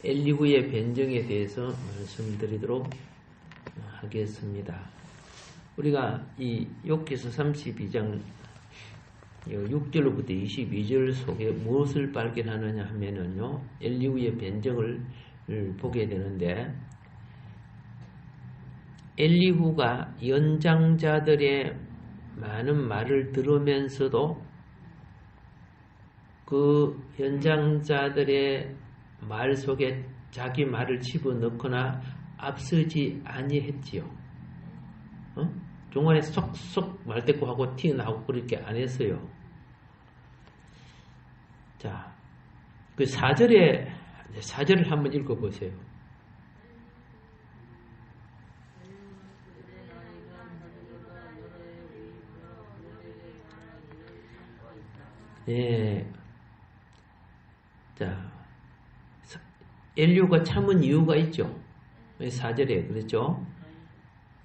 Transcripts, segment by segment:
엘리후의 변정에 대해서 말씀드리도록 하겠습니다. 우리가 이 욥기서 32장 6절로부터 22절 속에 무엇을 발견하느냐 하면은요, 엘리후의 변정을 보게 되는데, 엘리후가 연장자들의 많은 말을 들으면서도 그 연장자들의 말 속에 자기 말을 집어넣거나 앞서지 아니했지요. 중간에 쏙쏙 말대꾸하고 튀어나오고 그렇게 안 했어요. 자, 그 4절을 한번 읽어보세요. 예. 자, 엘리후가 참은 이유가 있죠. 4절에 그랬죠.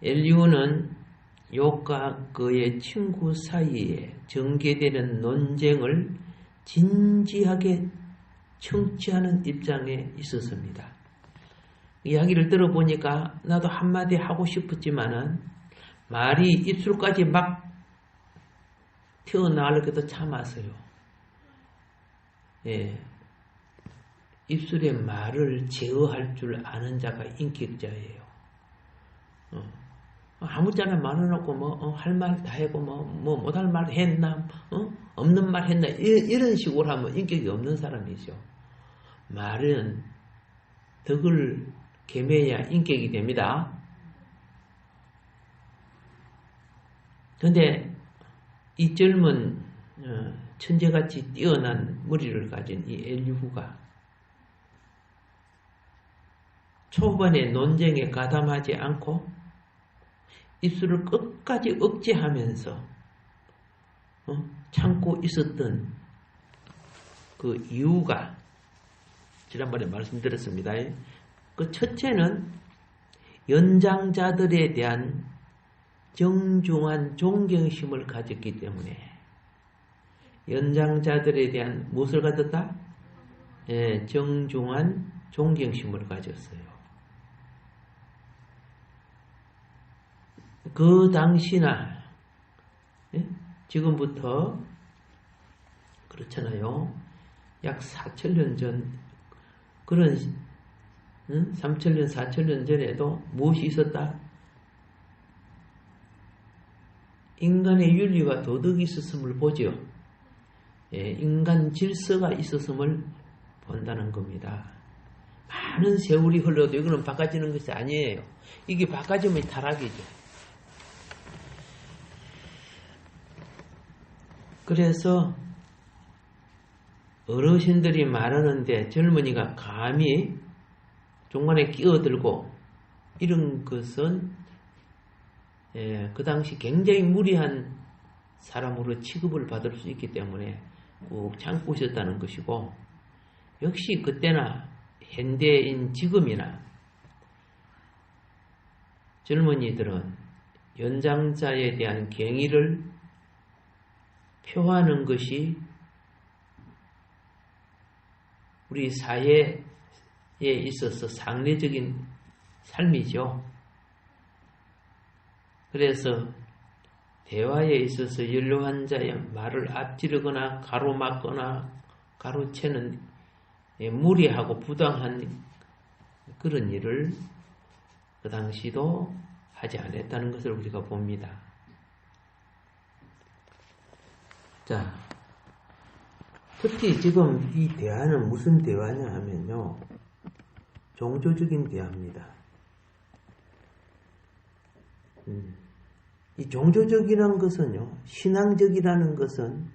엘리후는 욥과 그의 친구 사이에 전개되는 논쟁을 진지하게 청취하는 입장에 있었습니다. 이야기를 들어보니까 나도 한마디 하고 싶었지만은 말이 입술까지 막 튀어나오려고도 참았어요. 예. 입술의 말을 제어할 줄 아는 자가 인격자예요. 아무짝에 말해놓고 할 말 다 하고 못할 말 했나, 없는 말 했나, 이런 식으로 하면 인격이 없는 사람이죠. 말은 덕을 겸해야 인격이 됩니다. 그런데 이 젊은 천재같이 뛰어난 머리를 가진 이 엘리후가 초반에 논쟁에 가담하지 않고 입술을 끝까지 억제하면서 참고 있었던 그 이유가 지난번에 말씀드렸습니다. 그 첫째는 연장자들에 대한 정중한 존경심을 가졌기 때문에, 연장자들에 대한 무엇을 가졌다? 예, 정중한 존경심을 가졌어요. 그 당시나 지금부터 그렇잖아요. 약 4,000년 전 그런 3,000년 4,000년 전에도 무엇이 있었다? 인간의 윤리와 도덕이 있었음을 보죠. 예, 인간 질서가 있었음을 본다는 겁니다. 많은 세월이 흘러도 이거는 바꿔지는 것이 아니에요. 이게 바꿔지면 타락이죠. 그래서 어르신들이 말하는데 젊은이가 감히 중간에 끼어들고 이런 것은 그 당시 굉장히 무리한 사람으로 취급을 받을 수 있기 때문에 꼭 참고 있었다는 것이고, 역시 그때나 현대인 지금이나 젊은이들은 연장자에 대한 경의를 표하는 것이 우리 사회에 있어서 상례적인 삶이죠. 그래서 대화에 있어서 연로한 자의 말을 앞지르거나 가로막거나 가로채는 무리하고 부당한 그런 일을 그 당시도 하지 않았다는 것을 우리가 봅니다. 자, 특히 지금 이 대화는 무슨 대화냐 하면요, 종교적인 대화입니다. 이 종교적이라는 것은요, 신앙적이라는 것은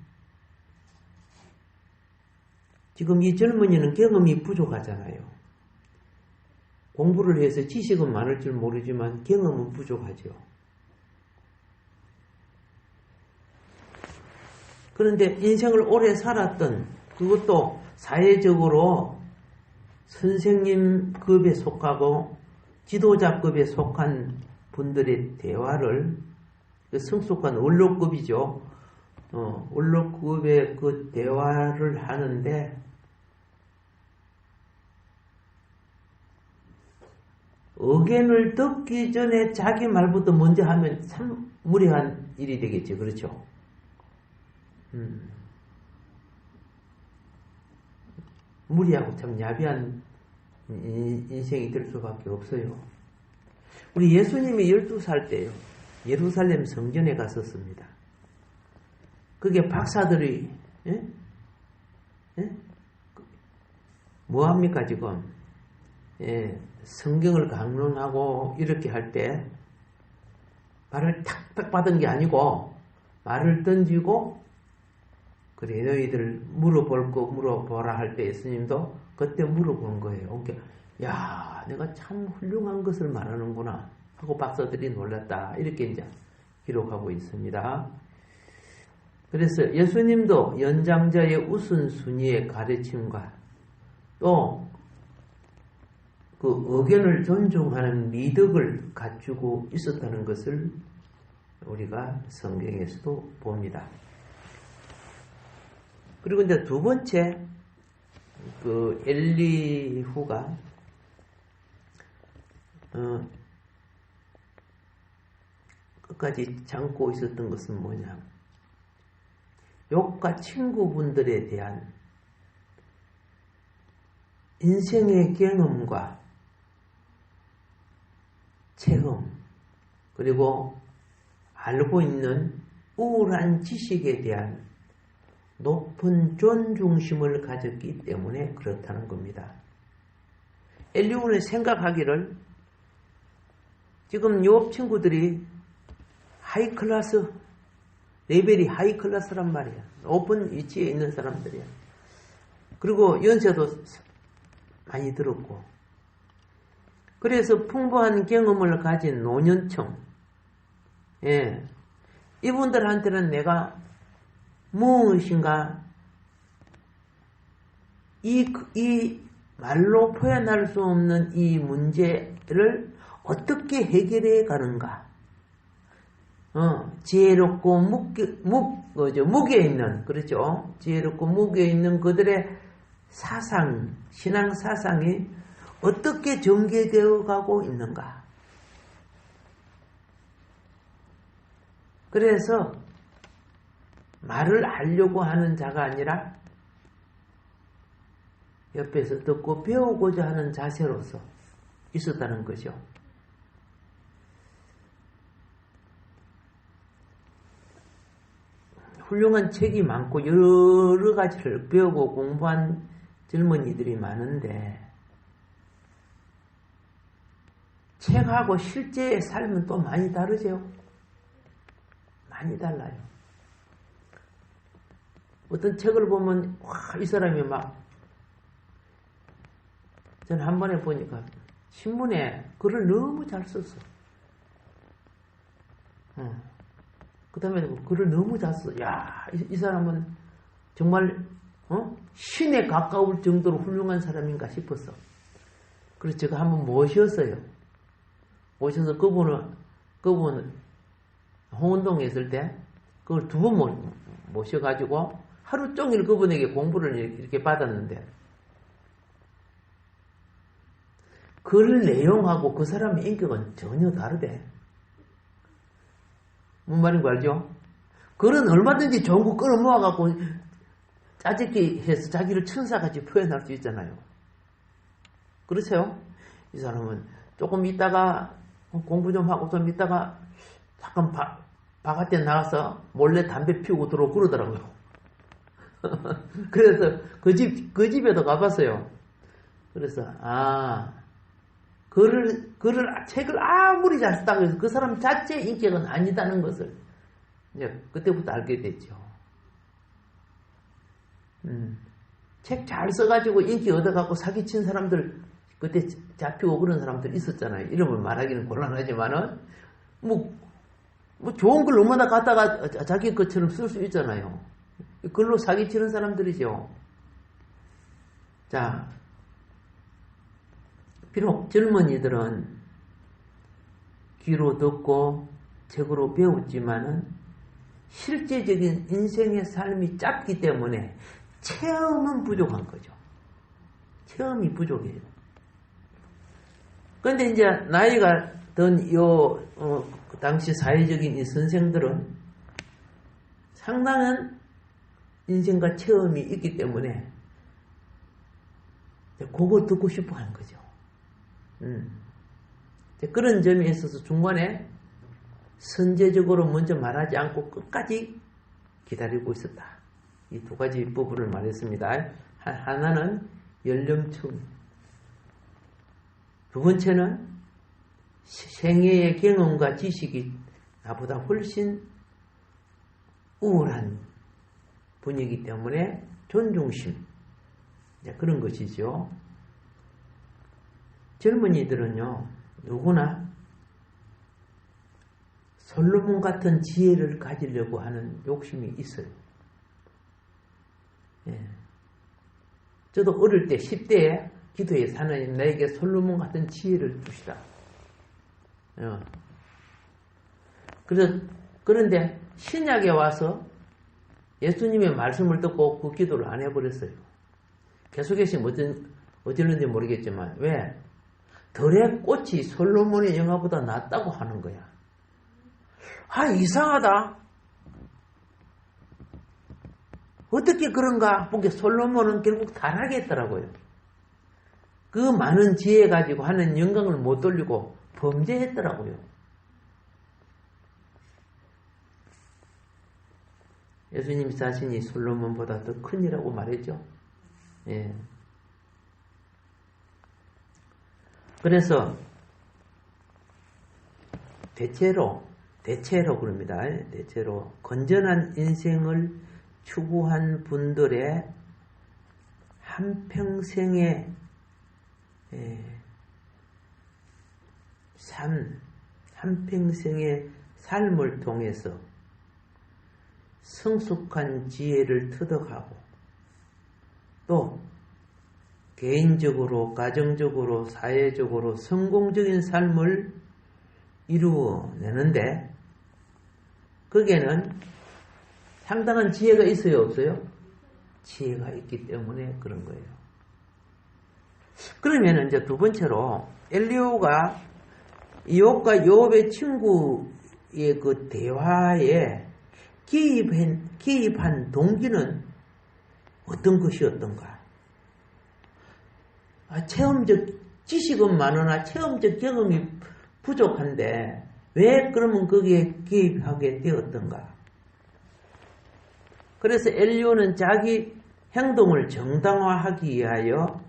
지금 이 젊은이는 경험이 부족하잖아요. 공부를 해서 지식은 많을 줄 모르지만 경험은 부족하죠. 그런데 인생을 오래 살았던, 그것도 사회적으로 선생님급에 속하고 지도자급에 속한 분들의 대화를, 성숙한 원로급이죠. 원로급의 그 대화를 하는데 의견을 듣기 전에 자기 말부터 먼저 하면 참 무례한 일이 되겠죠. 그렇죠? 무리하고 참 야비한 인생이 될 수밖에 없어요. 우리 예수님이 12살 때요. 예루살렘 성전에 갔었습니다. 그게 박사들이 뭐합니까 지금? 성경을 강론하고 이렇게 할 때 말을 탁 받은 게 아니고 말을 던지고 그래 너희들 물어볼 거 물어보라 할 때 예수님도 그때 물어본 거예요. 그러니까 야 내가 참 훌륭한 것을 말하는구나 하고 박사들이 놀랐다 이렇게 이제 기록하고 있습니다. 그래서 예수님도 연장자의 우선순위의 가르침과 또 그 의견을 존중하는 미덕을 갖추고 있었다는 것을 우리가 성경에서도 봅니다. 그리고 이제 두 번째 그 엘리후가 끝까지 참고 있었던 것은 뭐냐? 욥과 친구분들에 대한 인생의 경험과 체험 그리고 알고 있는 우울한 지식에 대한 높은 존중심을 가졌기 때문에 그렇다는 겁니다. 엘리후는 생각하기를 지금 욥 친구들이 하이클래스 레벨이 하이클래스란 말이야. 높은 위치에 있는 사람들이야. 그리고 연세도 많이 들었고 그래서 풍부한 경험을 가진 노년층 이분들한테는 내가 무엇인가 이 말로 표현할 수 없는 이 문제를 어떻게 해결해 가는가 지혜롭고 무게 있는 그렇죠 지혜롭고 무게 있는 그들의 사상 신앙 사상이 어떻게 전개되어 가고 있는가 그래서 말을 하려고 하는 자가 아니라 옆에서 듣고 배우고자 하는 자세로서 있었다는 거죠. 훌륭한 책이 많고 여러 가지를 배우고 공부한 젊은이들이 많은데 책하고 실제의 삶은 또 많이 다르죠. 많이 달라요. 어떤 책을 보면 이 사람이 막 저는 한 번에 보니까 신문에 글을 너무 잘 썼어. 그 다음에 글을 너무 잘 써. 야, 이 사람은 정말 신에 가까울 정도로 훌륭한 사람인가 싶었어. 그래서 제가 한번 모셨어요. 모셔서 그분 홍은동에 있을 때 그걸 2번 모셔가지고 하루 종일 그분에게 공부를 이렇게 받았는데 글 내용하고 그 사람의 인격은 전혀 다르대. 뭔 말인지 알죠? 글은 얼마든지 좋은 거 끌어모아갖고 짜집기 해서 자기를 천사같이 표현할 수 있잖아요. 그렇죠? 이 사람은 조금 있다가 공부 좀 하고 좀 있다가 잠깐 바깥에 나가서 몰래 담배 피우고 들어오고 그러더라고요. 그래서 그 집에도 가봤어요. 그래서 책을 아무리 잘 쓰다고 해서 그 사람 자체의 인격은 아니다는 것을 이제 그때부터 알게 됐죠. 책 잘 써가지고 인기 얻어갖고 사기친 사람들 그때 잡히고 그런 사람들 있었잖아요. 이름을 말하기는 곤란하지만은 뭐 좋은 글 얼마나 갖다가 자기 것처럼 쓸 수 있잖아요. 글로 사기치는 사람들이죠. 자, 비록 젊은이들은 귀로 듣고 책으로 배웠지만은 실제적인 인생의 삶이 짧기 때문에 체험은 부족한 거죠. 체험이 부족해요. 그런데 이제 나이가 든 그 당시 사회적인 이 선생들은 상당한 인생과 체험이 있기 때문에 그거 듣고 싶어 하는 거죠. 그런 점에 있어서 중간에 선제적으로 먼저 말하지 않고 끝까지 기다리고 있었다. 이 두 가지 부분을 말했습니다. 하나는 연령층, 두 번째는 생애의 경험과 지식이 나보다 훨씬 우월한 분이기 때문에 존중심, 그런 것이죠. 젊은이들은요, 누구나 솔로몬 같은 지혜를 가지려고 하는 욕심이 있어요. 저도 어릴 때 10대에 기도에 하나님 나에게 솔로몬 같은 지혜를 주시다. 그런데 신약에 와서 예수님의 말씀을 듣고 그 기도를 안 해버렸어요. 계속해서 어질는지 모르겠지만 왜? 들의 꽃이 솔로몬의 영화보다 낫다고 하는 거야. 이상하다. 어떻게 그런가? 보니까 솔로몬은 결국 타락했더라고요. 그 많은 지혜 가지고 하는 영광을 못 돌리고 범죄했더라고요. 예수님 자신이 솔로몬보다 더 큰이라고 말했죠. 그래서 대체로 그럽니다. 대체로 건전한 인생을 추구한 분들의 한평생의 한평생의 삶을 통해서 성숙한 지혜를 터득하고 또 개인적으로, 가정적으로, 사회적으로 성공적인 삶을 이루어내는데 거기에는 상당한 지혜가 있어요, 없어요? 지혜가 있기 때문에 그런 거예요. 그러면 이제 두 번째로 엘리후가 이욥과 요업의 친구의 그 대화에 기입한 동기는 어떤 것이었던가? 체험적 지식은 많으나 체험적 경험이 부족한데 왜 그러면 거기에 기입하게 되었던가? 그래서 엘리후는 자기 행동을 정당화하기 위하여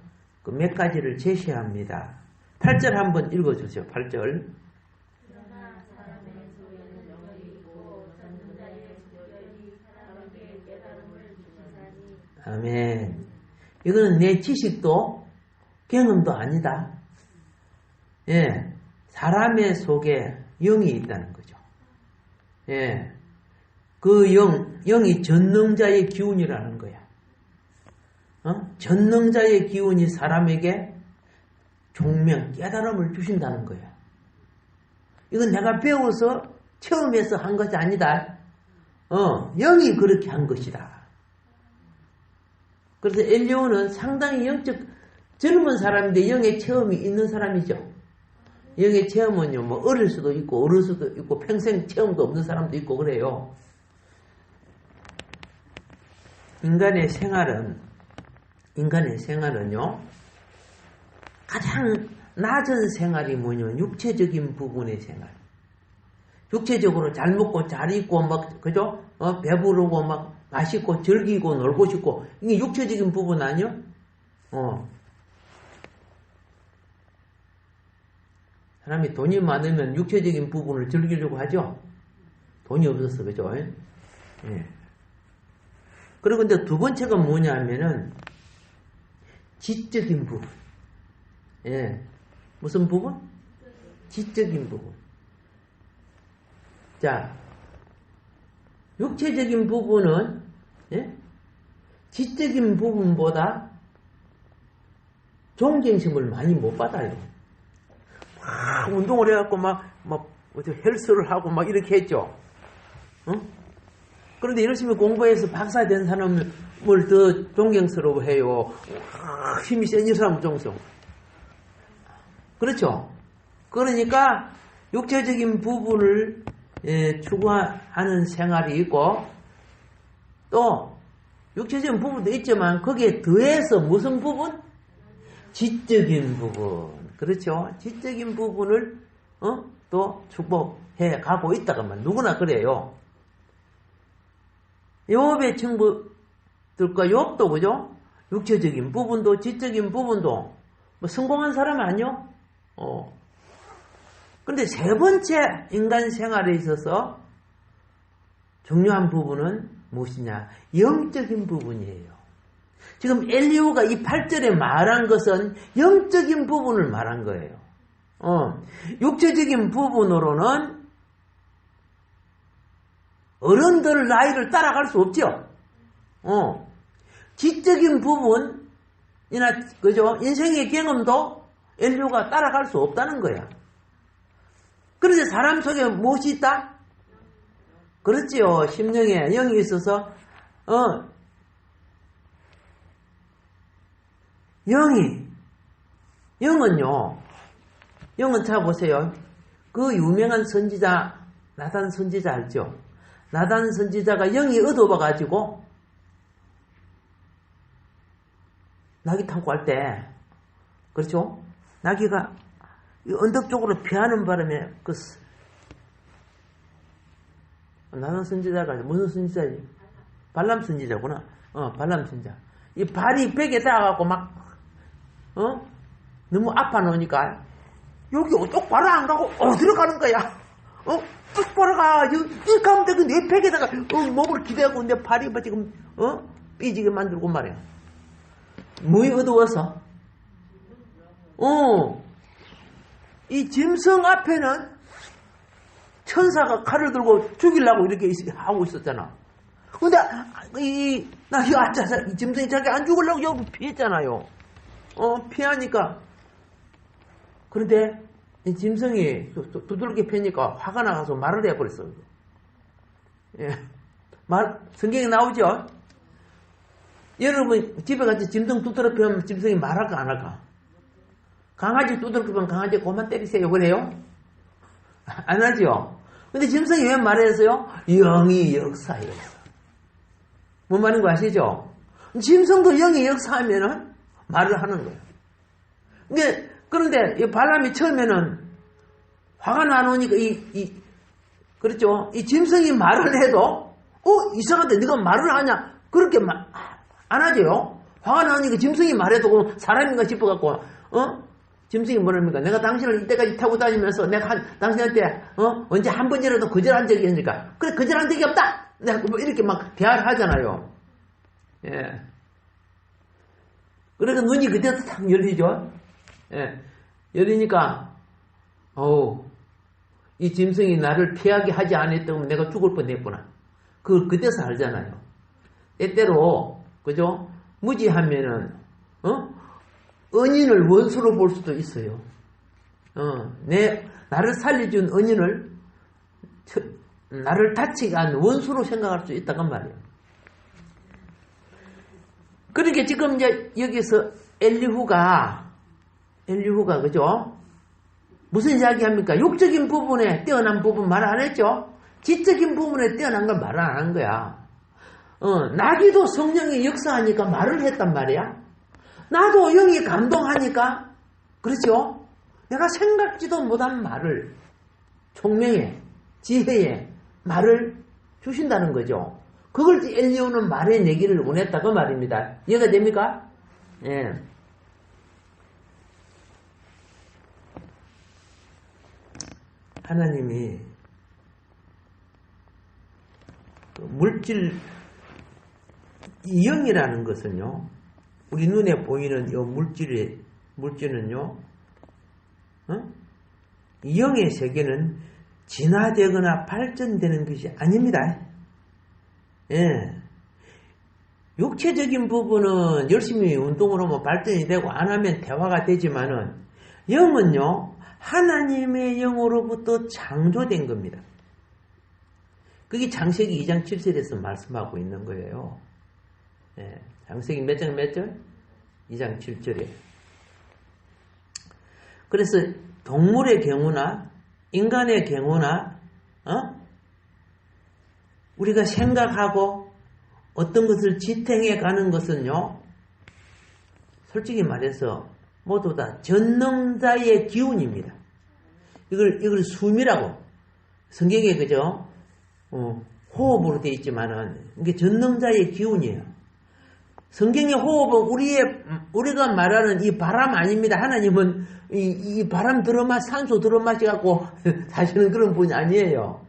그 몇 가지를 제시합니다. 8절 한번 읽어주세요. 8절. 아멘. 이거는 내 지식도 경험도 아니다. 사람의 속에 영이 있다는 거죠. 그 영이 전능자의 기운이라는 거야. 전능자의 기운이 사람에게 종명, 깨달음을 주신다는 거야. 이건 내가 배워서 체험해서 한 것이 아니다. 영이 그렇게 한 것이다. 그래서 엘리후는 상당히 영적 젊은 사람인데 영의 체험이 있는 사람이죠. 영의 체험은요, 뭐 어릴 수도 있고 어릴 수도 있고 평생 체험도 없는 사람도 있고 그래요. 인간의 생활은요, 가장 낮은 생활이 뭐냐면 육체적인 부분의 생활. 육체적으로 잘 먹고 잘 입고 막 그죠? 배부르고 막 맛있고 즐기고 놀고 싶고 이게 육체적인 부분 아니요? 사람이 돈이 많으면 육체적인 부분을 즐기려고 하죠. 돈이 없어서 그죠? 그리고 근데 두 번째가 뭐냐면은 지적인 부분. 무슨 부분? 지적인 부분. 자, 육체적인 부분은 지적인 부분보다 존경심을 많이 못 받아요. 막 운동을 해갖고 막 헬스를 하고 막 이렇게 했죠. 그런데 열심히 공부해서 박사 된 사람을 더 존경스러워해요. 힘이 센 이 사람 정성. 그렇죠? 그러니까 육체적인 부분을 추구하는 생활이 있고 또 육체적인 부분도 있지만 거기에 더해서 무슨 부분? 지적인 부분. 그렇죠? 지적인 부분을 또 축복해 가고 있다가만 누구나 그래요. 욥의 친구들과 욥도 그죠? 육체적인 부분도 지적인 부분도 뭐 성공한 사람 아니요? 근데 세 번째 인간 생활에 있어서 중요한 부분은 무엇이냐? 영적인 부분이에요. 지금 엘리후가 이 8절에 말한 것은 영적인 부분을 말한 거예요. 육체적인 부분으로는 어른들 나이를 따라갈 수 없죠. 지적인 부분이나 그죠? 인생의 경험도 엘리후가 따라갈 수 없다는 거야. 그런데 사람 속에 무엇이 있다? 그렇지요. 심령에 영이 있어서 영은 찾아보세요. 그 유명한 선지자 나단 선지자 알죠? 나단 선지자가 영이 얻어봐가지고 나귀 타고 갈 때 그렇죠? 나귀가 언덕 쪽으로 피하는 바람에 나단 선지자가 무슨 선지자지? 발람 선지자구나. 발람 선지자. 이 발이 벽에 닿아갖고 막 너무 아파 놓으니까 여기 똑바로 안 가고 어디로 가는 거야? 똑바로 가. 이 가면 되고 내 벽에다가 몸을 기대고 내 발이 지금 삐지게 만들고 말이야. 무이 어두워서 이 짐승 앞에는 천사가 칼을 들고 죽이려고 이렇게 하고 있었잖아. 근데 나 여기 앉아서 이 짐승이 자기 안 죽으려고 여기 피했잖아요. 피하니까 그런데 이 짐승이 두들겨 패니까 화가 나가서 말을 해버렸어요. 예. 성경에 나오죠? 여러분 집에 가서 짐승 두드려 패면 짐승이 말할까 안 할까? 강아지 두드려 패면 강아지 그만 때리세요 그래요? 안 하죠? 근데 짐승이 왜 말했어요? 영이 역사했어. 뭔 말인 거 아시죠? 짐승도 영이 역사하면은 말을 하는 거예요. 그런데 이 발람이 처음에는 화가 나놓으니까 그렇죠? 이 짐승이 말을 해도 이상한데 네가 말을 하냐? 그렇게 안 하죠. 화가 나니까 짐승이 말해도 사람인가 싶어갖고 짐승이 뭐랍니까? 내가 당신을 이때까지 타고 다니면서 내가 당신한테 언제 한 번이라도 거절한 적이 있습니까? 그래 거절한 적이 없다. 내가 뭐 이렇게 막 대화를 하잖아요. 예. 그래서 눈이 그때부터 탁 열리죠. 예. 열리니까 이 짐승이 나를 피하게 하지 않았다면 내가 죽을 뻔했구나. 그걸 그때서 알잖아요. 때때로 그죠? 무지하면은 은인을 원수로 볼 수도 있어요. 나를 살려준 은인을 나를 다치게 한 원수로 생각할 수 있다는 말이에요. 그러니까 지금 이제 여기서 엘리후가 그죠? 무슨 이야기 합니까? 육적인 부분에 뛰어난 부분 말 안 했죠? 지적인 부분에 뛰어난 걸 말 안 한 거야. 나귀도 성령이 역사하니까 말을 했단 말이야. 나도 영이 감동하니까 그렇죠? 내가 생각지도 못한 말을 총명에 지혜에 말을 주신다는 거죠. 그걸 엘리후는 말의 내기를 원했다고 말입니다. 이해가 됩니까? 예. 하나님이 물질 영이라는 것은요, 우리 눈에 보이는 이 물질은요, 영의 세계는 진화되거나 발전되는 것이 아닙니다. 예. 육체적인 부분은 열심히 운동을 하면 발전이 되고 안 하면 대화가 되지만은 영은요, 하나님의 영으로부터 창조된 겁니다. 그게 창세기 2장 7절에서 말씀하고 있는 거예요. 예. 창세기 몇 장 몇 절? 2장 7절에. 그래서 동물의 경우나 인간의 경우나 우리가 생각하고 어떤 것을 지탱해 가는 것은요, 솔직히 말해서 모두 다 전능자의 기운입니다. 이걸 숨이라고 성경에 그죠? 호흡으로 되어 있지만은 이게 전능자의 기운이에요. 성경의 호흡은 우리가 말하는 이 바람 아닙니다. 하나님은 이 바람 산소 들어마셔갖고 사시는 그런 분이 아니에요.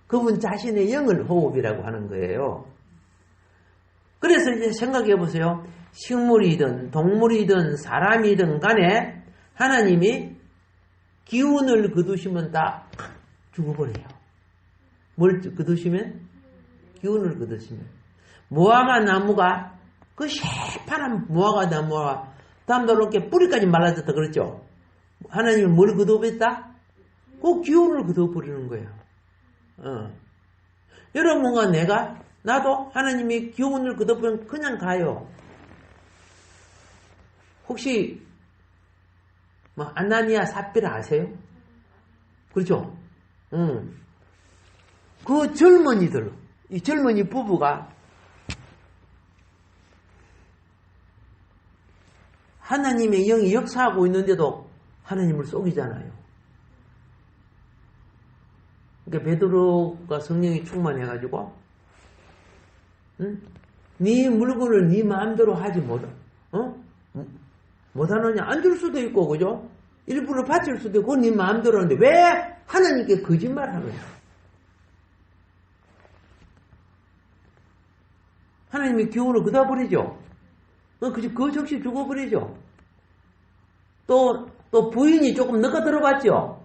그분 자신의 영을 호흡이라고 하는 거예요. 그래서 이제 생각해 보세요. 식물이든 동물이든 사람이든 간에 하나님이 기운을 거두시면 다 죽어버려요. 뭘 거두시면? 기운을 거두시면. 무화과 나무가 그 새파란 무화과 나무가 다음날 이렇게 뿌리까지 말라졌다 그랬죠. 하나님이 뭘 거둬버렸다? 그 기운을 거둬버리는 거예요. 여러분과 나도 하나님이 기운을 거둬버리면 그냥 가요. 혹시 아나니아 삽비라 아세요? 그렇죠? 그 젊은이들, 이 젊은이 부부가 하나님의 영이 역사하고 있는데도 하나님을 속이잖아요. 그러니까 베드로가 성령이 충만해가지고, 네 물건을 네 마음대로 하지 못하느냐? 안 줄 수도 있고, 그죠? 일부러 바칠 수도 있고, 네 마음대로 하는데 왜 하나님께 거짓말 하느냐? 하나님이 기운을 걷어버리죠. 그 즉시 죽어버리죠. 또 부인이 조금 늦게 들어봤죠.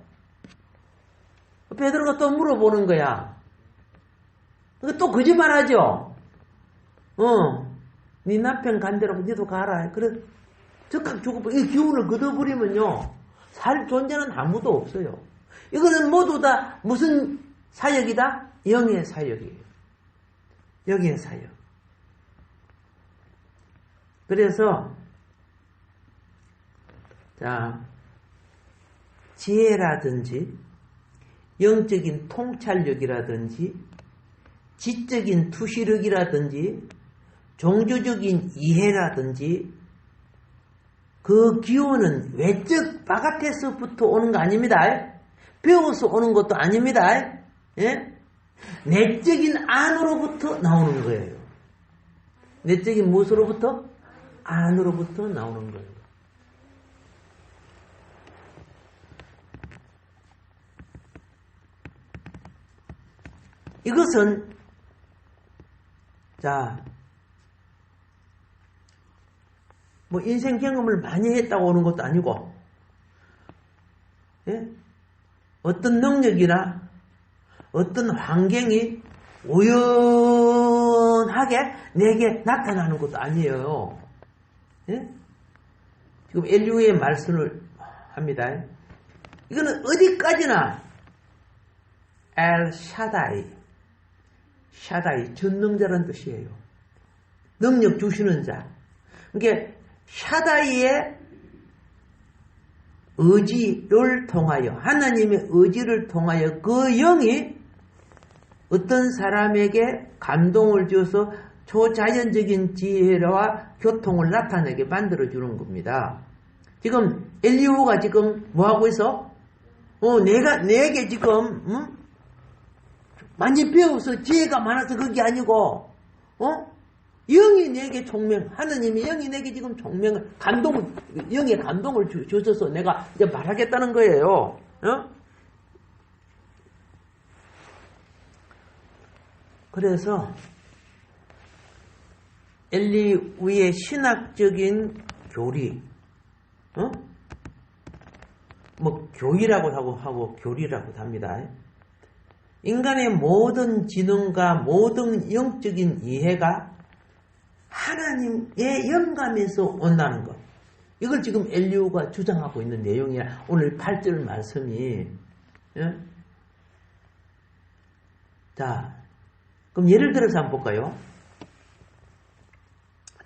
베드로가 또 물어보는 거야. 또 거짓말하죠. 네 남편 간대로 니도 가라. 그래 즉각 죽어버려. 이 기운을 걷어버리면요, 살 존재는 아무도 없어요. 이거는 모두 다 무슨 사역이다? 영의 사역이에요. 영의 사역. 그래서 지혜라든지 영적인 통찰력이라든지 지적인 투시력이라든지 종교적인 이해라든지 그 기운은 외적 바깥에서부터 오는 거 아닙니다. 배워서 오는 것도 아닙니다. 예? 내적인 안으로부터 나오는 거예요. 내적인 무엇으로부터? 안으로부터 나오는 거예요. 이것은 인생 경험을 많이 했다고 오는 것도 아니고, 예? 어떤 능력이나 어떤 환경이 우연하게 내게 나타나는 것도 아니에요. 예? 지금 엘리후의 말씀을 합니다. 이거는 어디까지나 엘 샤다이, 전능자라는 뜻이에요. 능력 주시는 자. 그러니까 샤다이의 의지를 통하여, 하나님의 의지를 통하여 그 영이 어떤 사람에게 감동을 주어서 초자연적인 지혜와 교통을 나타내게 만들어주는 겁니다. 지금 엘리후가 지금 뭐하고 있어? 내게 지금 많이 배워서 지혜가 많아서 그게 아니고 영이 내게 하나님이 영이 내게 지금 영의 감동을 주셔서 내가 이제 말하겠다는 거예요. 그래서 엘리후의 신학적인 교리, 교리라고 하고 교리라고 합니다. 인간의 모든 지능과 모든 영적인 이해가 하나님의 영감에서 온다는 것. 이걸 지금 엘리후가 주장하고 있는 내용이야. 오늘 8절 말씀이. 예? 그럼 예를 들어서 한번 볼까요?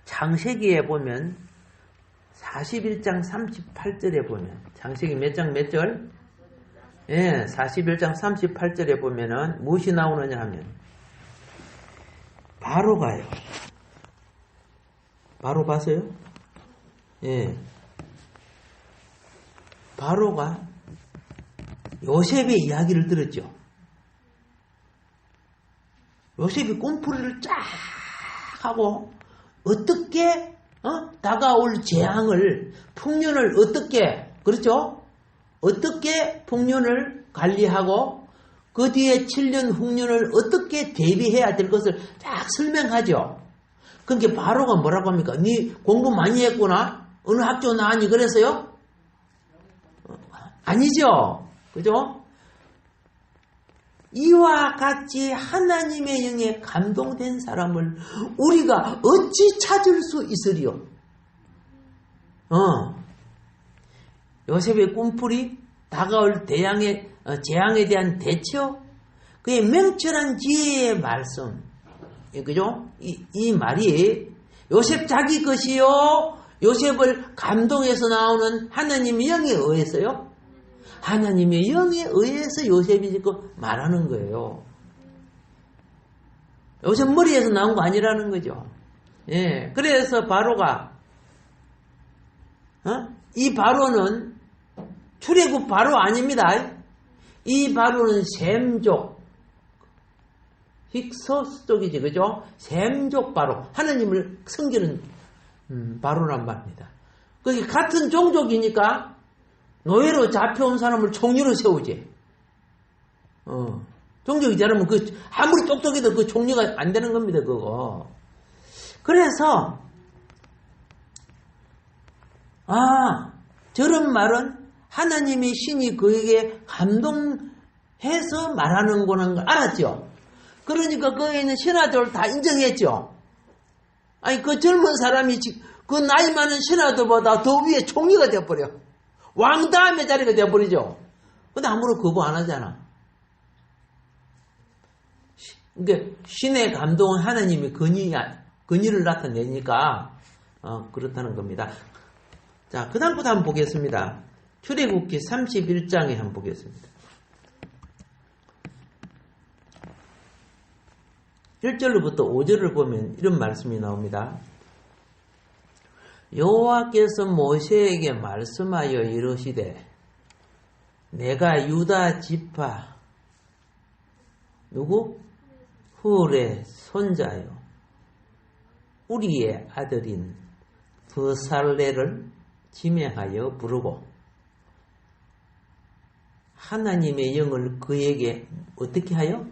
창세기에 보면 41장 38절에 보면 창세기 몇 장 몇 절? 예, 41장 38절에 보면은 무엇이 나오느냐 하면 바로가요. 바로 봤어요? 예. 바로가 요셉의 이야기를 들었죠. 요셉이 꿈풀이를 쫙 하고 어떻게 다가올 재앙을 풍년을 어떻게 그렇죠? 어떻게 풍년을 관리하고 그 뒤에 7년 흉년을 어떻게 대비해야 될 것을 쫙 설명하죠. 그러니까 바로가 뭐라고 합니까? 네 공부 많이 했구나? 어느 학교 나왔니? 그래서요? 아니죠. 그죠? 이와 같이 하나님의 영에 감동된 사람을 우리가 어찌 찾을 수 있으리요? 요셉의 꿈풀이 다가올 재앙에 대한 대처, 그의 명철한 지혜의 말씀, 그죠? 이 말이 요셉 자기 것이요, 요셉을 감동해서 나오는 하나님의 영에 의해서요. 하나님의 영에 의해서 요셉이 지금 말하는 거예요. 요셉 머리에서 나온 거 아니라는 거죠. 예, 그래서 바로가 이 바로는 출애굽 바로 아닙니다. 이 바로는 셈족, 힉소스족이지, 그죠? 셈족 바로, 하나님을 섬기는 바로란 말입니다. 그게 같은 종족이니까 노예로 잡혀온 사람을 총리로 세우지. 종족이 되려면 아무리 똑똑해도 그 총리가 안 되는 겁니다, 그거. 그래서 저런 말은 하나님의 신이 그에게 감동해서 말하는 거는 걸 알았죠. 그러니까 거기에 있는 신하들을 다 인정했죠. 아니, 그 젊은 사람이 그 나이 많은 신하들보다 더 위에 총리가 되어버려. 왕 다음에 자리가 되어버리죠. 근데 아무런 거부 안 하잖아. 그러니까 신의 감동은 하나님의 권위를 나타내니까 그렇다는 겁니다. 자, 그 다음부터 한번 보겠습니다. 출애굽기 31장에 한번 보겠습니다. 1절로부터 5절을 보면 이런 말씀이 나옵니다. 여호와께서 모세에게 말씀하여 이르시되 내가 유다 지파 누구? 훌의 손자요 우리의 아들인 브살레를 지명하여 부르고 하나님의 영을 그에게 어떻게 하여?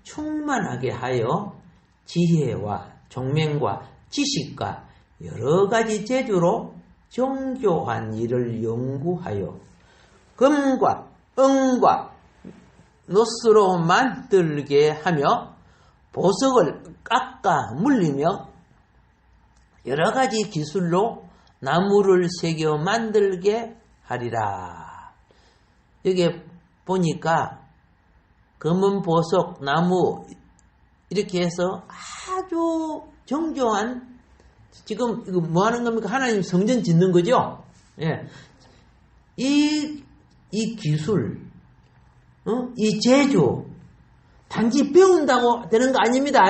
충만하게 하여 지혜와 총명과 지식과 여러 가지 재주로 정교한 일을 연구하여 금과 은과 노스로 만들게 하며 보석을 깎아 물리며 여러 가지 기술로 나무를 새겨 만들게 하리라. 여기 보니까 검은 보석, 나무 이렇게 해서 아주 정교한 지금 이거 뭐 하는 겁니까? 하나님 성전 짓는 거죠? 예. 이 기술, 이 재주, 단지 배운다고 되는 거 아닙니다.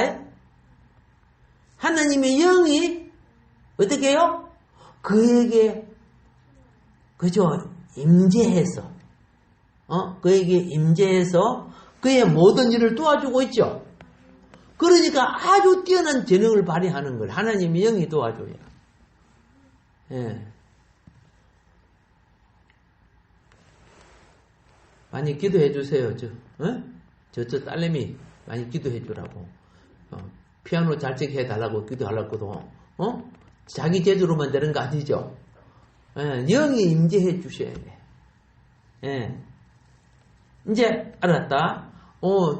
하나님의 영이 어떻게 해요? 그에게, 그죠? 임재해서, 그에게 임재해서 그의 모든 일을 도와주고 있죠. 그러니까 아주 뛰어난 재능을 발휘하는 걸 하나님의 영이 도와줘요. 예. 많이 기도해 주세요. 저 딸내미 많이 기도해 주라고. 피아노 잘 치게 해달라고 기도하려고도, 자기 재주로만 되는 거 아니죠. 예. 영이 임재해 주셔야 돼. 예. 이제 알았다.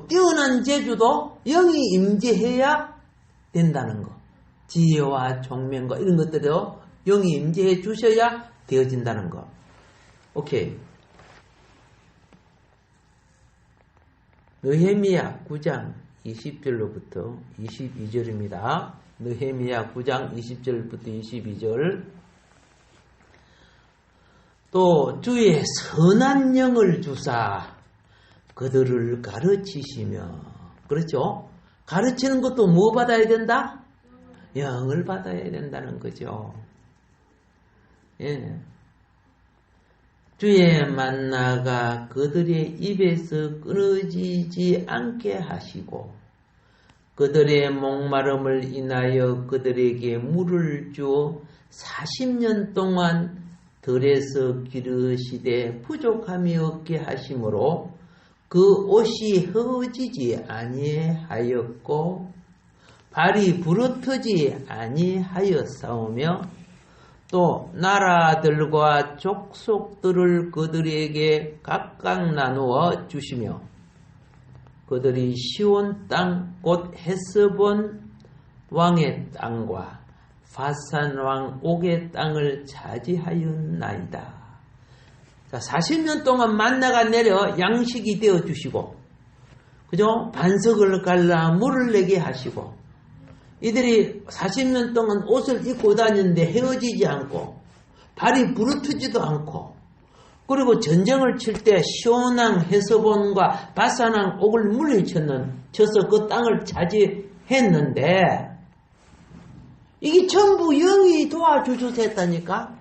뛰어난 재주도 영이 임재해야 된다는 거. 지혜와 총명과 이런 것들도 영이 임재해 주셔야 되어진다는 거. 오케이. 느헤미야 9장 20절로부터 22절입니다. 느헤미야 9장 20절부터 22절. 또 주의 선한 영을 주사 그들을 가르치시며, 그렇죠? 가르치는 것도 뭐 받아야 된다? 영을 받아야 된다는 거죠. 예. 주의 만나가 그들의 입에서 끊어지지 않게 하시고 그들의 목마름을 인하여 그들에게 물을 주어 40년 동안 들에서 기르시되 부족함이 없게 하심으로 그 옷이 헐어지지 아니하였고 발이 부러뜨지 아니하였사오며 또 나라들과 족속들을 그들에게 각각 나누어 주시며 그들이 시온 땅 곧 헤스본 왕의 땅과 바산 왕 옥의 땅을 차지하였나이다. 자, 40년 동안 만나가 내려 양식이 되어 주시고, 그죠? 반석을 갈라 물을 내게 하시고, 이들이 40년 동안 옷을 입고 다니는데 헤어지지 않고, 발이 부르트지도 않고, 그리고 전쟁을 칠 때 시온왕 헤스본과 바산왕 옥을 물리쳐서 그 땅을 차지했는데, 이게 전부 영이 도와주셔서 했다니까?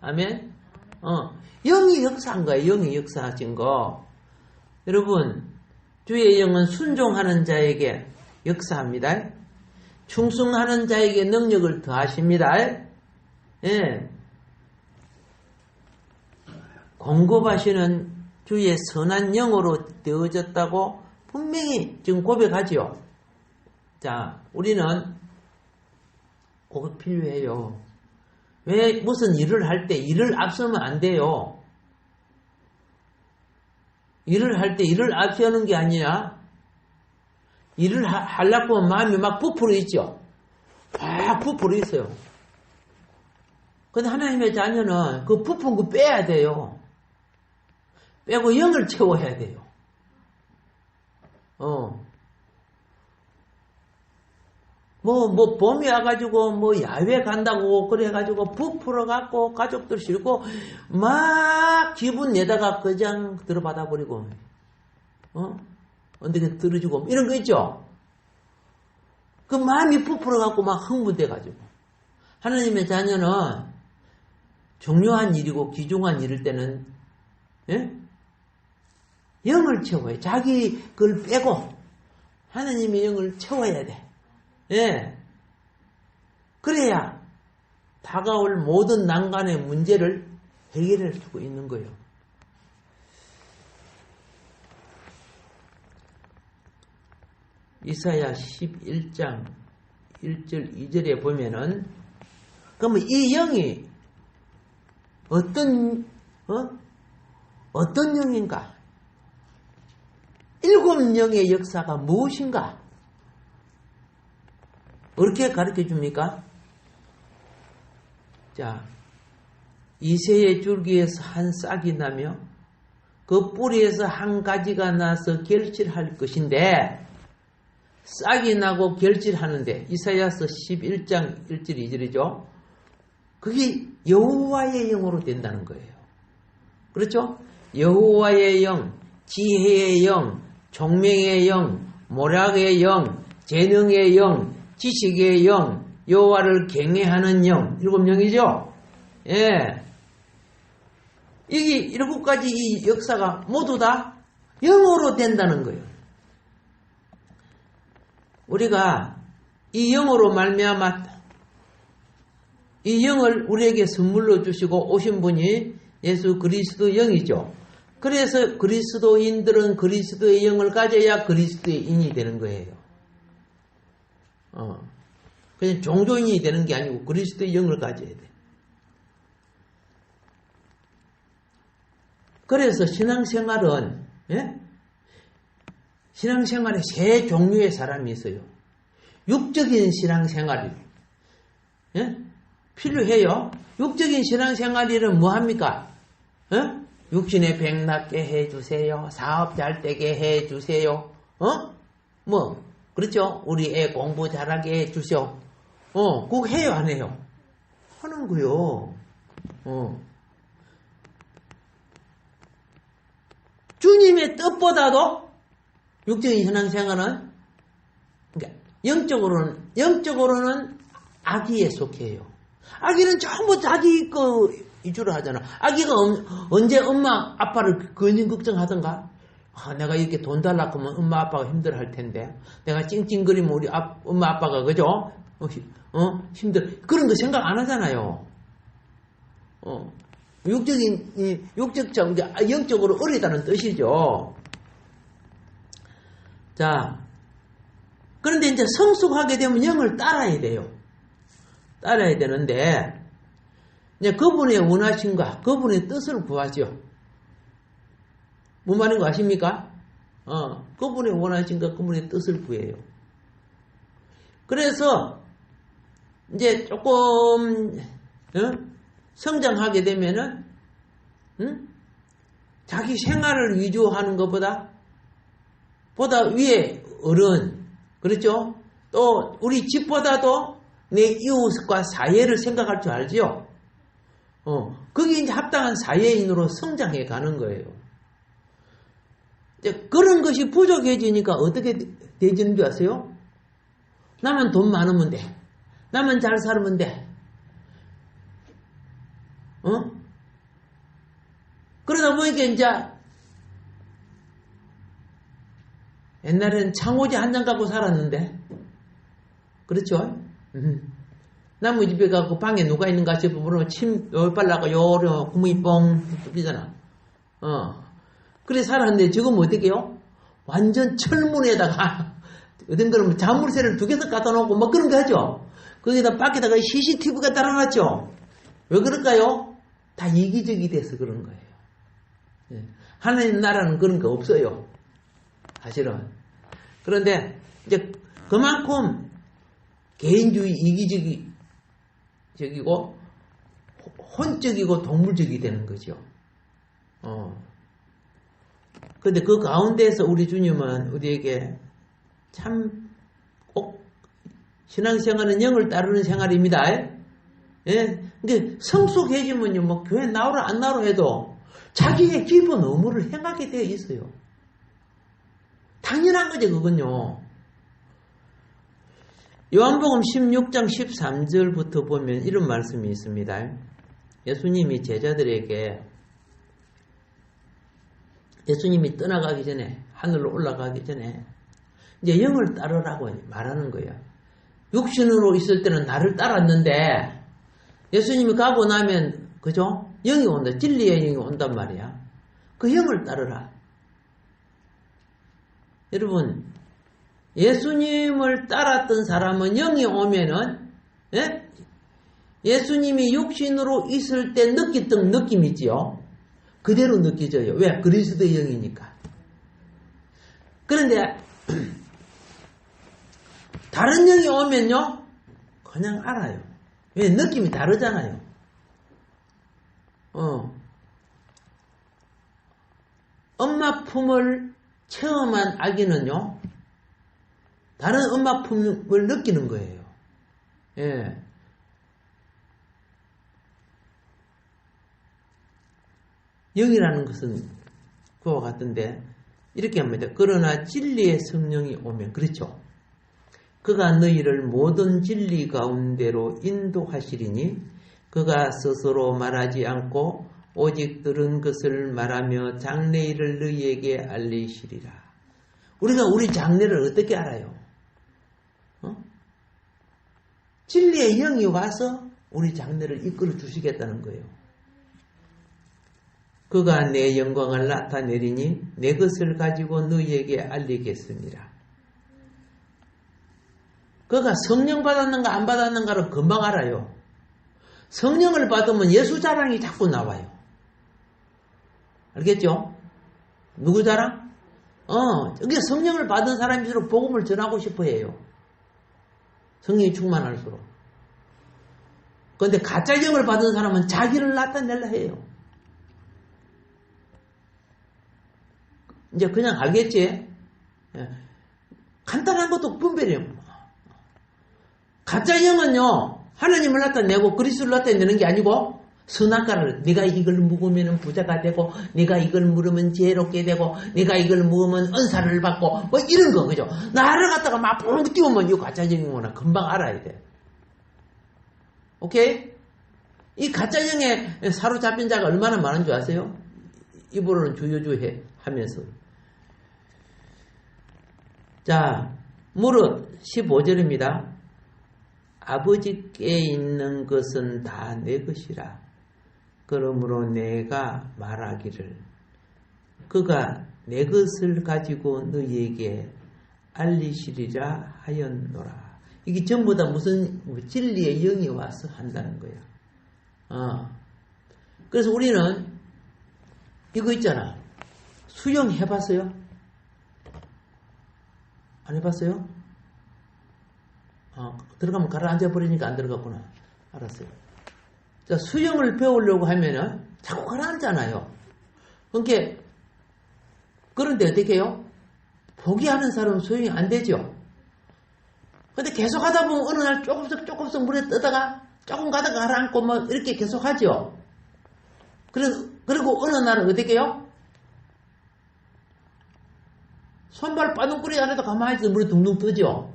아멘? 영이 역사한 거예요. 영이 역사하신 거. 여러분, 주의 영은 순종하는 자에게 역사합니다. 충성하는 자에게 능력을 더하십니다. 예. 공급하시는 주의 선한 영으로 되어졌다고 분명히 지금 고백하지요. 자, 우리는 그거 필요해요. 왜 무슨 일을 할 때 일을 앞서면 안 돼요. 일을 할 때 일을 앞서는 게 아니라 일을 하려고 하면 마음이 막 부풀어 있죠. 막 부풀어 있어요. 근데 하나님의 자녀는 그 부푼 거 빼야 돼요. 빼고 영을 채워야 돼요. 봄이 와가지고, 야외 간다고, 그래가지고, 부풀어갖고, 가족들 싫고, 막, 기분 내다가 그냥 들어받아버리고, 언덕에 들어주고, 이런 거 있죠? 그 마음이 부풀어갖고, 막 흥분돼가지고. 하나님의 자녀는 중요한 일이고, 귀중한 일일 때는, 예? 영을 채워요. 자기 걸 빼고, 하나님의 영을 채워야 돼. 예. 그래야 다가올 모든 난관의 문제를 해결할 수 있는 거예요. 이사야 11장 1절 2절에 보면은 그러면 이 영이 어떤 영인가? 7영의 역사가 무엇인가? 어떻게 가르쳐 줍니까? 자, 이새의 줄기에서 한 싹이 나며 그 뿌리에서 한 가지가 나서 결실할 것인데, 싹이 나고 결실하는데 이사야서 11장 1절 2절이죠. 그게 여호와의 영으로 된다는 거예요. 그렇죠? 여호와의 영, 지혜의 영, 총명의 영, 모략의 영, 재능의 영, 지식의 영, 여호와를 경외하는 영, 7영이죠? 예. 이게 7가지 이 역사가 모두 다 영으로 된다는 거예요. 우리가 이 영으로 말미암아 이 영을 우리에게 선물로 주시고 오신 분이 예수 그리스도 영이죠. 그래서 그리스도인들은 그리스도의 영을 가져야 그리스도의 인이 되는 거예요. 그냥 종교인이 되는 게 아니고 그리스도의 영을 가져야 돼. 그래서 신앙생활은, 예? 신앙생활에 세 종류의 사람이 있어요. 육적인 신앙생활이, 예? 필요해요. 육적인 신앙생활이는 뭐합니까? 육신의 백 낫게 해주세요. 사업 잘 되게 해주세요. 그렇죠? 우리 애 공부 잘하게 해주세요. 그거 해요, 안 해요? 하는 거요. 뜻보다도 육적인 신앙생활은 그러니까 영적으로는 악의에 속해요. 악의는 전부 자기 거 위주로 하잖아. 악의가 언제 엄마 아빠를 근심 걱정하던가? 내가 이렇게 돈 달라고 하면 엄마 아빠가 힘들어할 텐데 내가 찡찡거리면 우리 엄마 아빠가 그죠? 힘들어. 그런 거 생각 안 하잖아요. 영적으로 어리다는 뜻이죠. 자, 그런데 이제 성숙하게 되면 영을 따라야 돼요. 따라야 되는데, 이제 그분의 원하심과 그분의 뜻을 구하죠. 뭔 말인 거 아십니까? 그분의 원하심과 그분의 뜻을 구해요. 그래서, 이제 조금, 성장하게 되면은, 자기 생활을 위주하는 것보다, 위에 어른, 그렇죠? 또, 우리 집보다도 내 이웃과 사회를 생각할 줄 알지요? 그게 이제 합당한 사회인으로 성장해 가는 거예요. 이제 그런 것이 부족해지니까 어떻게 되지는 줄 아세요? 나만 돈 많으면 돼. 나만 잘 살면 돼. 그러다 보니까 이제 옛날에는 창호지 한 장 갖고 살았는데, 그렇죠? 나무 집에 가고 방에 누가 있는가 싶어 보면 침 열빨라고 요러 구멍이 뻥 뚫리잖아. 그래 살았는데 지금 어떻게 해요? 완전 철문에다가 어떤 거는 자물쇠를 2개씩 갖다 놓고 막 그런 거 하죠. 거기다 밖에다가 CCTV가 달아놨죠. 왜 그럴까요? 다 이기적이 돼서 그런 거예요. 하나님 나라는 그런 거 없어요. 사실은. 그런데 이제 그만큼 개인주의 이기적이고 혼적이고 동물적이 되는 거죠. 그런데 그 가운데서 우리 주님은 우리에게 참 꼭 신앙생활은 영을 따르는 생활입니다. 예? 근데 성숙해지면요, 뭐 교회 나오라 안 나오라 해도 자기의 기본 의무를 행하게 되어 있어요. 당연한 거죠, 그건요. 요한복음 16장 13절부터 보면 이런 말씀이 있습니다. 예수님이 제자들에게 예수님이 떠나가기 전에 하늘로 올라가기 전에 이제 영을 따르라고 말하는 거예요. 육신으로 있을 때는 나를 따랐는데 예수님이 가고 나면 그죠? 영이 온다. 진리의 영이 온단 말이야. 그 영을 따르라. 여러분 예수님을 따랐던 사람은 영이 오면은 예수님이 육신으로 있을 때 느꼈던 느낌 있지요. 그대로 느껴져요. 왜? 그리스도의 영이니까. 그런데 다른 영이 오면요 그냥 알아요. 왜? 느낌이 다르잖아요. 엄마 품을 체험한 아기는요 다른 엄마 품을 느끼는 거예요. 예. 영이라는 것은 그와 같은데 이렇게 합니다. 그러나 진리의 성령이 오면 그렇죠. 그가 너희를 모든 진리 가운데로 인도하시리니 그가 스스로 말하지 않고 오직 들은 것을 말하며 장래일을 너희에게 알리시리라. 우리가 우리 장래를 어떻게 알아요? 진리의 영이 와서 우리 장래를 이끌어 주시겠다는 거예요. 그가 내 영광을 나타내리니 내 것을 가지고 너희에게 알리겠습니다. 그가 성령 받았는가 안 받았는가를 금방 알아요. 성령을 받으면 예수 자랑이 자꾸 나와요. 알겠죠? 누구 자랑? 이게 성령을 받은 사람일수록 복음을 전하고 싶어 해요. 성령이 충만할수록. 그런데 가짜 영을 받은 사람은 자기를 나타내려 해요. 이제 그냥 알겠지? 간단한 것도 분별해요. 가짜 영은요, 하나님을 나타내고 그리스도를 나타내는 게 아니고 선악과를 내가 이걸 묵으면 부자가 되고 내가 이걸 물으면 지혜롭게 되고 내가 이걸 묵으면 은사를 받고 뭐 이런 거 그죠? 나를 갖다가 막 뻥 띄우면 이거 가짜적이구나 금방 알아야 돼. 오케이? 이 가짜형에 사로잡힌 자가 얼마나 많은 줄 아세요? 입으로는 주여주해 하면서. 자, 무릇 15절입니다. 아버지께 있는 것은 다 내 것이라. 그러므로 내가 말하기를 그가 내 것을 가지고 너희에게 알리시리라 하였노라. 이게 전부 다 무슨 진리의 영이 와서 한다는 거야. 그래서 우리는 이거 있잖아. 수영 해봤어요? 안 해봤어요? 들어가면 가라앉아 버리니까 안 들어갔구나. 알았어요. 자, 수영을 배우려고 하면은 자꾸 가라앉잖아요. 그런데 어떻게 해요? 포기하는 사람은 수영이 안 되죠. 근데 계속 하다 보면 어느 날 조금씩 물에 뜨다가 조금 가다가 가라앉고 뭐 이렇게 계속 하죠. 그리고 어느 날은 어떻게 해요? 손발 빠둥거리 안에도 가만히 있어서 물에 둥둥 뜨죠.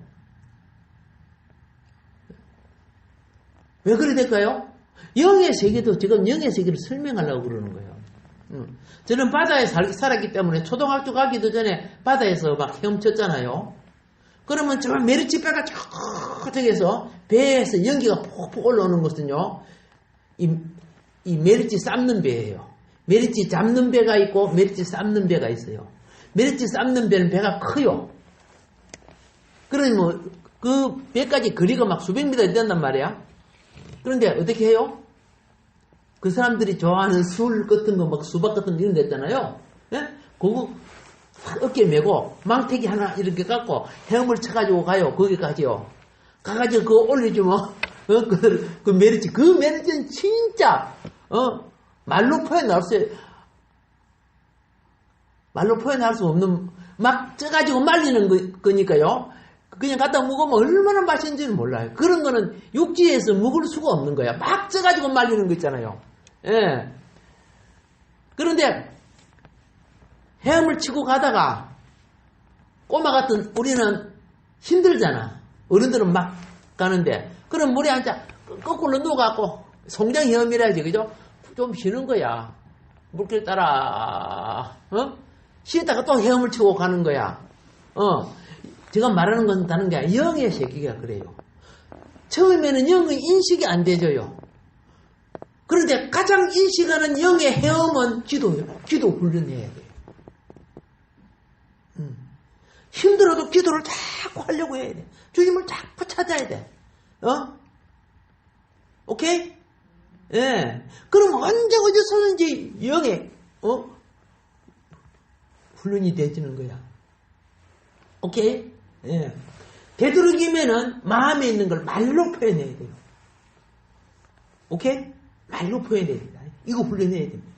왜 그래 될까요? 영의 세계도 지금 영의 세계를 설명하려고 그러는 거예요. 저는 바다에 살았기 때문에 초등학교 가기도 전에 바다에서 막 헤엄쳤잖아요. 그러면 정말 메리치 배가 저쪽에서 배에서 연기가 폭폭 올라오는 것은요. 이 메리치 삶는 배예요. 메리치 잡는 배가 있고 메리치 삶는 배가 있어요. 메리치 삶는 배는 배가 커요. 그러니 뭐 그 배까지 거리가 막 수백 미터 된단 말이야. 그런데 어떻게 해요? 그 사람들이 좋아하는 술 같은 거, 막 수박 같은 거 이런 데 있잖아요. 예? 그거 어깨에 메고 망태기 하나 이렇게 갖고 헤엄을 쳐가지고 가요. 거기까지요. 가가지고 그거 올려주면 그 메리치는 진짜 말로 표현할 수 없는 막 쪄가지고 말리는 거니까요. 그냥 갖다 먹으면 얼마나 맛있는지는 몰라요. 그런 거는 육지에서 먹을 수가 없는 거야. 막 쪄가지고 말리는 거 있잖아요. 예. 그런데 헤엄을 치고 가다가 꼬마 같은 우리는 힘들잖아. 어른들은 막 가는데 그럼 물에 앉아 거꾸로 누워갖고 송장 헤엄이라지 그죠? 좀 쉬는 거야. 물길 따라 쉬다가 또 헤엄을 치고 가는 거야. 제가 말하는 건 다른 게 아니라 영의 세계가 그래요. 처음에는 영의 인식이 안 되죠요. 그런데 가장 인식하는 영의 헤엄은 기도예요. 기도 훈련해야 돼요. 힘들어도 기도를 자꾸 하려고 해야 돼. 주님을 자꾸 찾아야 돼. 오케이? 예. 그럼 언제 어디서든지 영의 훈련이 되지는 거야. 오케이? 예. 되도록이면은 마음에 있는 걸 말로 표현해야 돼요. 오케이? 말로 표현해야 됩니다. 이거 훈련해야 됩니다.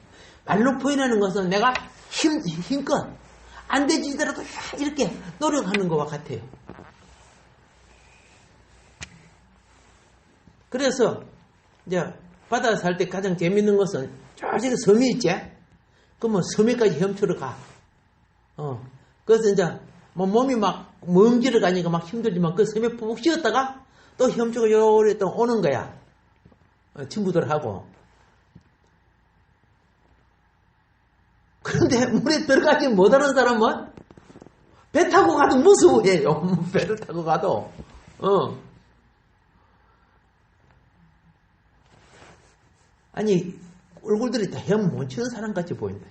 말로 표현하는 것은 내가 힘껏 안 되지더라도 이렇게 노력하는 것과 같아요. 그래서 이제 바다 살 때 가장 재밌는 것은 저쪽에 섬이 있지? 그러면 섬에까지 헤엄치러 가. 그래서 이제 뭐 몸이 막 먼 길을 가니까 막 힘들지만 그 섬에 푹 쉬었다가 또 헤엄치고 요래 또 오는 거야. 친구들하고. 그런데 물에 들어가지 못하는 사람은 배 타고 가도 무서워해요. 배를 타고 가도. 아니 얼굴들이 다 헤엄 못 치는 사람 같이 보인다.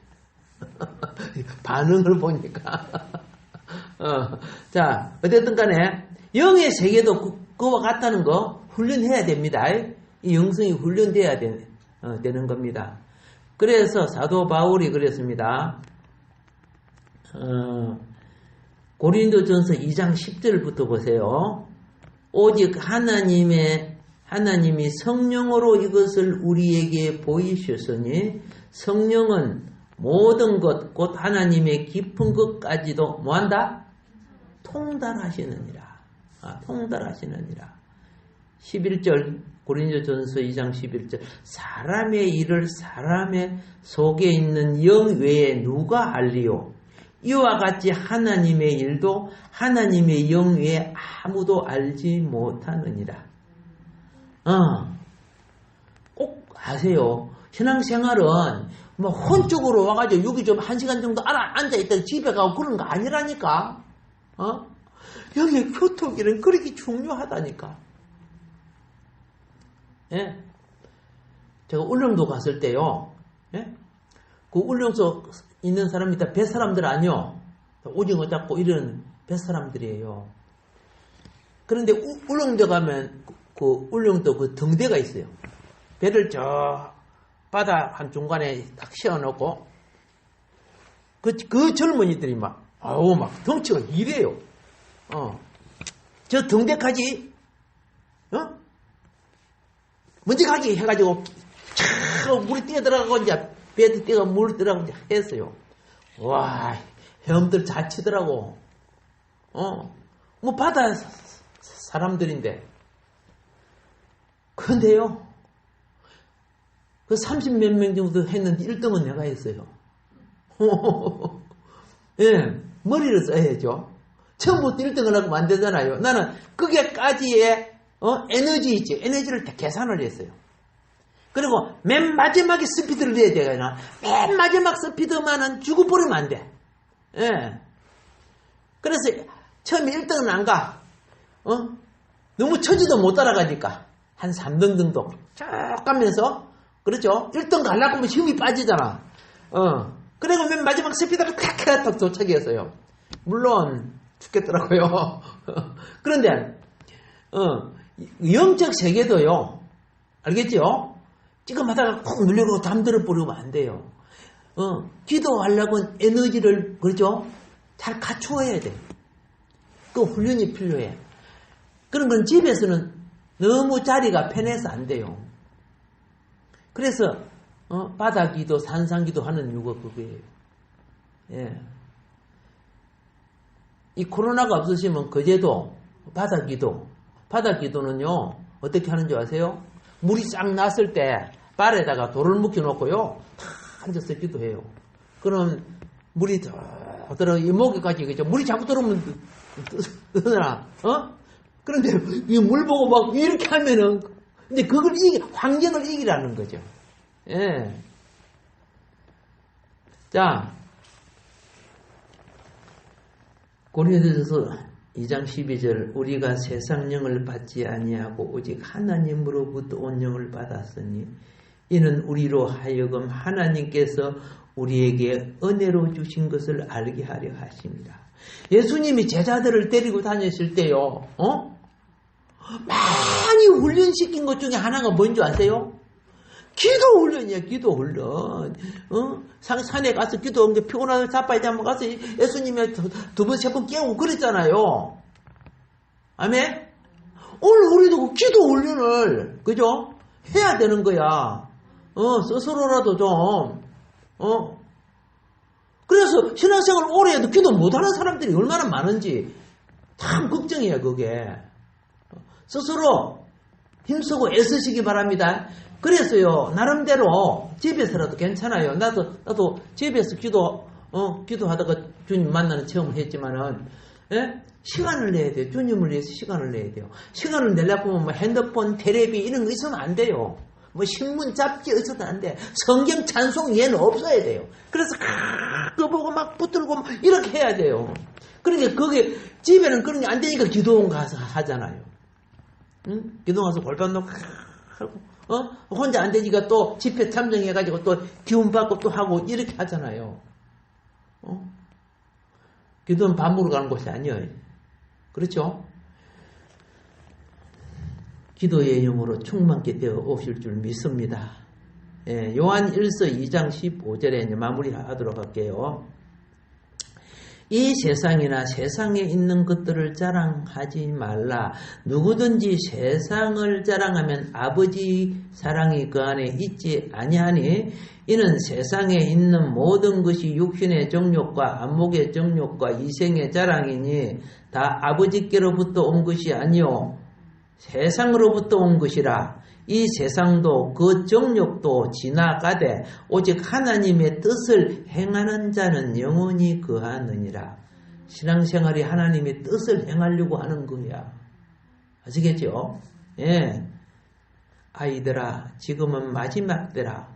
반응을 보니까. 자, 어쨌든 간에 영의 세계도 그와 같다는 거 훈련해야 됩니다. 이 영성이 훈련돼야 되는 겁니다. 그래서 사도 바울이 그랬습니다. 고린도전서 2장 10절부터 보세요. 오직 하나님이 성령으로 이것을 우리에게 보이셨으니 성령은 모든 것 곧 하나님의 깊은 것까지도 뭐한다? 통달하시느니라. 통달하시느니라. 11절 고린도전서 2장 11절 사람의 일을 사람의 속에 있는 영 외에 누가 알리요? 이와 같이 하나님의 일도 하나님의 영 외에 아무도 알지 못하느니라. 꼭 아세요. 신앙생활은 뭐 혼적으로 와가지고 여기 좀 1시간 정도 앉아있다가 집에 가고 그런 거 아니라니까. 여기 교통기는 그렇게 중요하다니까. 예? 제가 울릉도 갔을 때요. 예? 그 울릉도 있는 사람이 다 뱃사람들 아니요. 오징어 잡고 이런 뱃사람들이에요. 그런데 울릉도 가면 그 울릉도 그 등대가 있어요. 배를 저 바다 한중간에 딱 씌워놓고 그 젊은이들이 막 덩치가 이래요. 저 등대까지 먼저 가기 해가지고 물에 뛰어들어가고 이제 배에 뛰어가 물에 들어가고 이제 했어요. 와, 헤엄들 잘 치더라고. 뭐 바다 사람들인데. 근데요, 그 30몇 명 정도 했는데 1등은 내가 했어요. 예, 머리를 써야죠. 처음부터 1등을 하고 안 되잖아요. 나는 그게까지의 에너지 있지. 에너지를 다 계산을 했어요. 그리고 맨 마지막에 스피드를 내야 되잖아. 맨 마지막 스피드만은 죽어버리면 안 돼. 예. 그래서 처음에 1등은 안 가. 너무 처지도 못 따라가니까. 한 3등 정도 쭉 가면서, 그렇죠? 1등 가려고 하면 힘이 빠지잖아. 그리고 맨 마지막 스피드를 탁 도착했어요. 물론, 죽겠더라고요. 그런데, 영적 세계도요, 알겠죠? 지금 하다가 콕 눌려고 잠들어 버리면 안 돼요. 기도하려고 에너지를, 그렇죠? 잘 갖추어야 돼. 그 훈련이 필요해. 그런 건 집에서는 너무 자리가 편해서 안 돼요. 그래서, 바다기도, 산상기도 하는 이유가 그거예요. 예. 이 코로나가 없으시면 그제도 바다기도는요, 어떻게 하는 줄 아세요? 물이 싹 났을 때 발에다가 돌을 묶여놓고요, 다 앉아서 기도해요. 그럼 물이 더 들어, 이 목에까지, 그죠? 물이 자꾸 들어오면 뜨잖아. 그런데 이 물 보고 막 이렇게 하면은, 근데 그걸 환경을 이기라는 거죠. 예. 자, 고린도전서 2장 12절 우리가 세상 영을 받지 아니하고 오직 하나님으로부터 온 영을 받았으니 이는 우리로 하여금 하나님께서 우리에게 은혜로 주신 것을 알게 하려 하십니다. 예수님이 제자들을 데리고 다녔을 때요, 많이 훈련시킨 것 중에 하나가 뭔지 아세요? 기도 훈련이야, 기도 훈련. 산에 가서 기도하는 게 피곤하게 자빠지지 한번 가서 예수님이 두 번, 세 번 깨우고 그랬잖아요. 아멘? 오늘 우리도 그 기도 훈련을, 그죠? 해야 되는 거야. 스스로라도 좀, 그래서 신앙생활 오래 해도 기도 못하는 사람들이 얼마나 많은지 참 걱정이야, 그게. 스스로 힘쓰고 애쓰시기 바랍니다. 그래서요, 나름대로 집에서라도 괜찮아요. 나도 집에서 기도하다가 주님 만나는 체험을 했지만은, 예? 시간을 내야 돼요. 주님을 위해서 시간을 내야 돼요. 시간을 내려고 하면 뭐 핸드폰, 텔레비 이런 거 있으면 안 돼요. 뭐 신문, 잡지 있어도 안 돼. 성경 찬송 얘는 없어야 돼요. 그래서 그거 보고 막 붙들고 이렇게 해야 돼요. 그러니까 그게 집에는 그런 게 안 되니까 기도원 가서 하잖아요. 응? 기도원 가서 골반 놓고 하고, 혼자 안 되니까 또 집회 참정해가지고 또 기운 받고 또 하고 이렇게 하잖아요. 기도는 밥 먹으러 가는 곳이 아니에요. 그렇죠? 기도의 영으로 충만케 되어 오실 줄 믿습니다. 예, 요한 1서 2장 15절에 이제 마무리하도록 할게요. 이 세상이나 세상에 있는 것들을 자랑하지 말라. 누구든지 세상을 자랑하면 아버지 사랑이 그 안에 있지 아니하니 이는 세상에 있는 모든 것이 육신의 정욕과 안목의 정욕과 이생의 자랑이니 다 아버지께로부터 온 것이 아니요 세상으로부터 온 것이라. 이 세상도 그 정욕도 지나가되 오직 하나님의 뜻을 행하는 자는 영원히 거하느니라. 신앙생활이 하나님의 뜻을 행하려고 하는 거야. 아시겠죠? 예. 아이들아, 지금은 마지막 때라.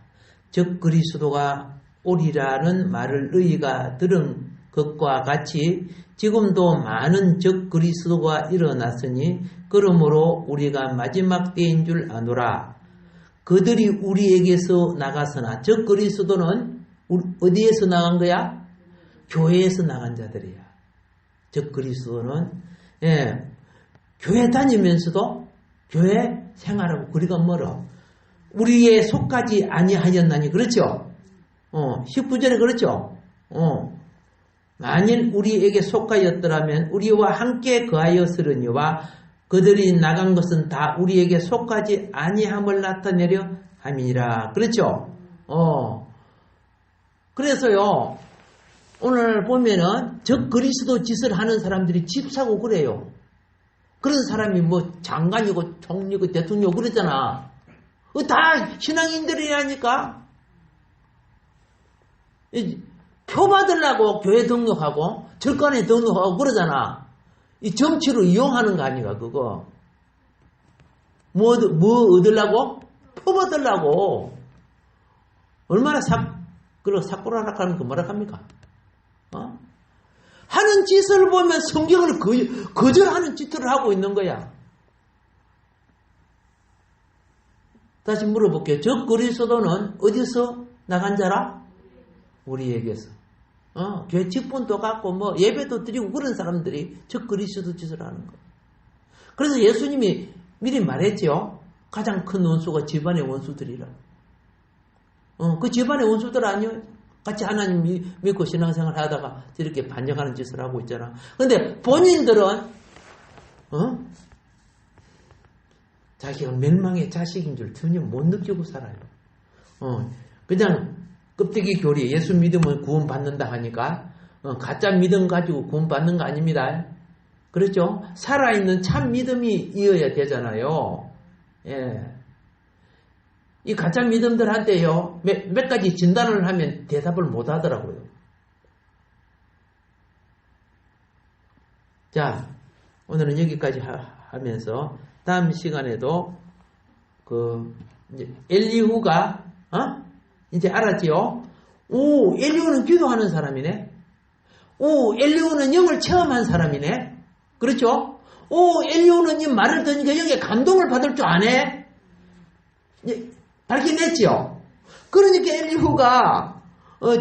즉 그리스도가 오리라는 말을 너희가 들은 것과 같이 지금도 많은 적 그리스도가 일어났으니 그러므로 우리가 마지막 때인 줄 아노라. 그들이 우리에게서 나갔으나 적 그리스도는 어디에서 나간 거야? 교회에서 나간 자들이야. 적 그리스도는 교회 다니면서도 교회 생활하고 거리가 멀어. 우리의 속까지 아니하였나니 그렇죠? 19절에 그렇죠? 만일 우리에게 속하였더라면 우리와 함께 거하였으려니와 그들이 나간 것은 다 우리에게 속하지 아니함을 나타내려 함이니라. 그렇죠? 그래서요, 오늘 보면은 적 그리스도 짓을 하는 사람들이 집 사고 그래요. 그런 사람이 뭐 장관이고 총리고 대통령 그러잖아. 다 신앙인들이라니까. 표 받으려고 교회 등록하고 절간에 등록하고 그러잖아. 이 정치로 이용하는 거 아니가 그거. 뭐 얻으려고? 표 받으려고. 얼마나 사꾸라락하는 거 뭐라 합니까? 하는 짓을 보면 성경을 거절하는 짓을 하고 있는 거야. 다시 물어볼게요. 저 그리스도는 어디서 나간 자라? 우리에게서. 교회 직분도 갖고 뭐 예배도 드리고 그런 사람들이 저 그리스도 짓을 하는 거. 그래서 예수님이 미리 말했죠. 가장 큰 원수가 집안의 원수들이라. 그 집안의 원수들 아니에요? 같이 하나님 믿고 신앙생활 하다가 이렇게 반역하는 짓을 하고 있잖아. 근데 본인들은 자기가 멸망의 자식인 줄 전혀 못 느끼고 살아요. 그냥 껍데기 교리, 예수 믿으면 구원받는다 하니까 가짜 믿음 가지고 구원받는 거 아닙니다. 그렇죠? 살아있는 참 믿음이 이어야 되잖아요. 예. 이 가짜 믿음들한테요, 몇 가지 진단을 하면 대답을 못 하더라고요. 자, 오늘은 여기까지 하면서 다음 시간에도 이제 엘리후가 이제 알았지요? 오, 엘리후는 기도하는 사람이네. 오, 엘리후는 영을 체험한 사람이네. 그렇죠? 오, 엘리후는 이 말을 듣니까 영에 감동을 받을 줄 아네. 밝혀냈지요. 그러니까 엘리후가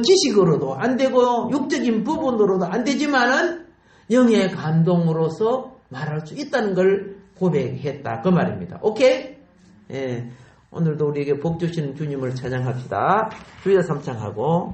지식으로도 안 되고 육적인 부분으로도 안 되지만은 영의 감동으로서 말할 수 있다는 걸 고백했다. 그 말입니다. 오케이? 예. 오늘도 우리에게 복 주시는 주님을 찬양합시다. 주여 삼창하고